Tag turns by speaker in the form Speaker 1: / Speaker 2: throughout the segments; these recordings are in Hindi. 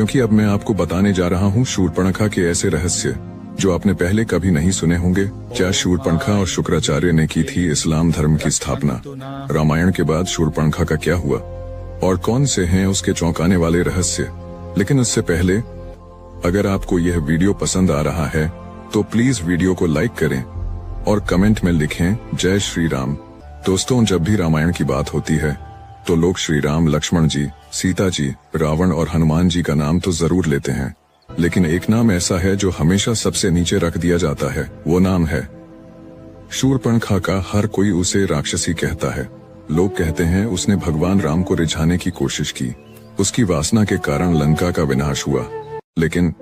Speaker 1: क्योंकि अब मैं आपको बताने जा रहा हूँ शूर्पणखा के ऐसे रहस्य जो आपने पहले कभी नहीं सुने होंगे। क्या शूर्पणखा और शुक्राचार्य ने की थी इस्लाम धर्म की स्थापना? रामायण के बाद शूर्पणखा का क्या हुआ और कौन से हैं उसके चौंकाने वाले रहस्य? लेकिन उससे पहले अगर आपको यह वीडियो पसंद आ रहा है तो प्लीज वीडियो को लाइक करें और कमेंट में लिखें जय श्री राम। दोस्तों, जब भी रामायण की बात होती है तो लोग श्री राम, लक्ष्मण जी, सीता जी, रावण और हनुमान जी का नाम तो जरूर लेते हैं, लेकिन एक नाम ऐसा है जो हमेशा सबसे नीचे रख दिया जाता है। वो नाम है शूर्पणखा का। हर कोई उसे राक्षसी कहता है। लोग कहते हैं उसने भगवान राम को रिझाने की कोशिश की, उसकी वासना के कारण लंका का विनाश हुआ। लेकिन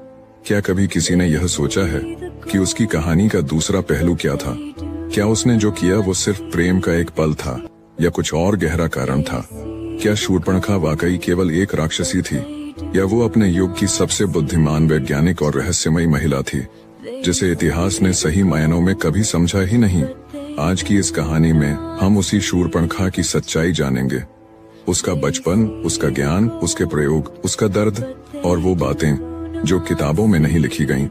Speaker 1: क्या कभी किसी ने यह सोचा है कि उसकी कहानी का दूसरा पहलू क्या था? क्या उसने जो किया वो सिर्फ प्रेम का एक पल था या कुछ और गहरा कारण था? क्या शूर्पणखा वाकई केवल एक राक्षसी थी या वो अपने युग की सबसे बुद्धिमान, वैज्ञानिक और रहस्यमयी महिला थी जिसे इतिहास ने सही मायनों में कभी समझा ही नहीं? आज की इस कहानी में हम उसी शूर्पणखा की सच्चाई जानेंगे, उसका बचपन, उसका ज्ञान, उसके प्रयोग, उसका दर्द और वो बातें जो किताबों में नहीं लिखी गईं,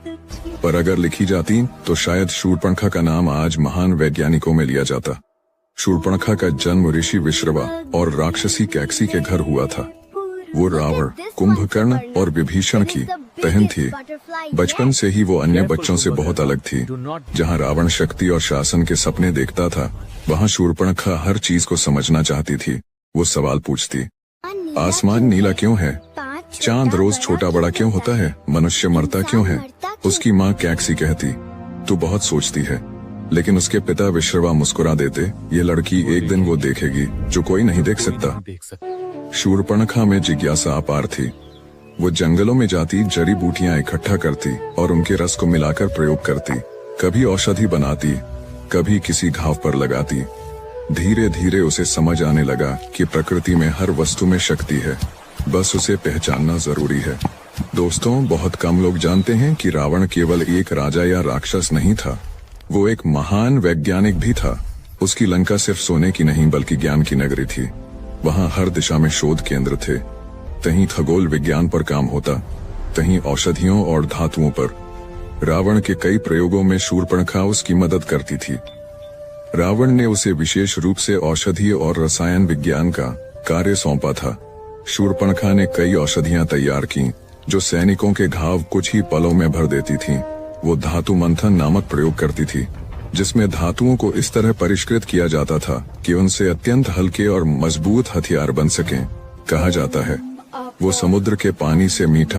Speaker 1: पर अगर लिखी जाती तो शायद शूर्पणखा का नाम आज महान वैज्ञानिकों में लिया जाता। शूर्पणखा का जन्म ऋषि विश्रवा और राक्षसी कैकसी के घर हुआ था। वो रावण, कुंभकर्ण और विभीषण की बहन थी। बचपन से ही वो अन्य बच्चों से बहुत अलग थी। जहाँ रावण शक्ति और शासन के सपने देखता था, वहाँ शूर्पणखा हर चीज को समझना चाहती थी। वो सवाल पूछती, आसमान नीला क्यों है? चांद रोज छोटा बड़ा क्यों होता है? मनुष्य मरता क्यों है? उसकी माँ कैकसी कहती, तू बहुत सोचती है। लेकिन उसके पिता विश्रवा मुस्कुरा देते, ये लड़की एक दिन वो देखेगी जो कोई नहीं देख सकता। शूर्पणखा में जिज्ञासा अपार थी। वो जंगलों में जाती, जड़ी बूटियां इकट्ठा करती और उनके रस को मिलाकर प्रयोग करती। कभी औषधि बनाती, कभी किसी घाव पर लगाती। धीरे धीरे उसे समझ आने लगा कि प्रकृति में हर वस्तु में शक्ति है, बस उसे पहचानना जरूरी है। दोस्तों, बहुत कम लोग जानते हैं कि रावण केवल एक राजा या राक्षस नहीं था, वो एक महान वैज्ञानिक भी था। उसकी लंका सिर्फ सोने की नहीं बल्कि ज्ञान की नगरी थी। वहाँ हर दिशा में शोध केंद्र थे। कहीं खगोल विज्ञान पर काम होता, कहीं औषधियों और धातुओं पर। रावण के कई प्रयोगों में शूर्पणखा उसकी मदद करती थी। रावण ने उसे विशेष रूप से औषधि और रसायन विज्ञान का कार्य सौंपा था। शूर्पणखा ने कई औषधियां तैयार की जो सैनिकों के घाव कुछ ही पलों में भर देती थीं। वो धातु मंथन नामक प्रयोग करती थी, जिसमें धातुओं को इस तरह परिष्कृत किया जाता था कि उनसे अत्यंत हल्के और मजबूत हथियार बन सकें। कहा जाता है वो समुद्र के पानी से मीठा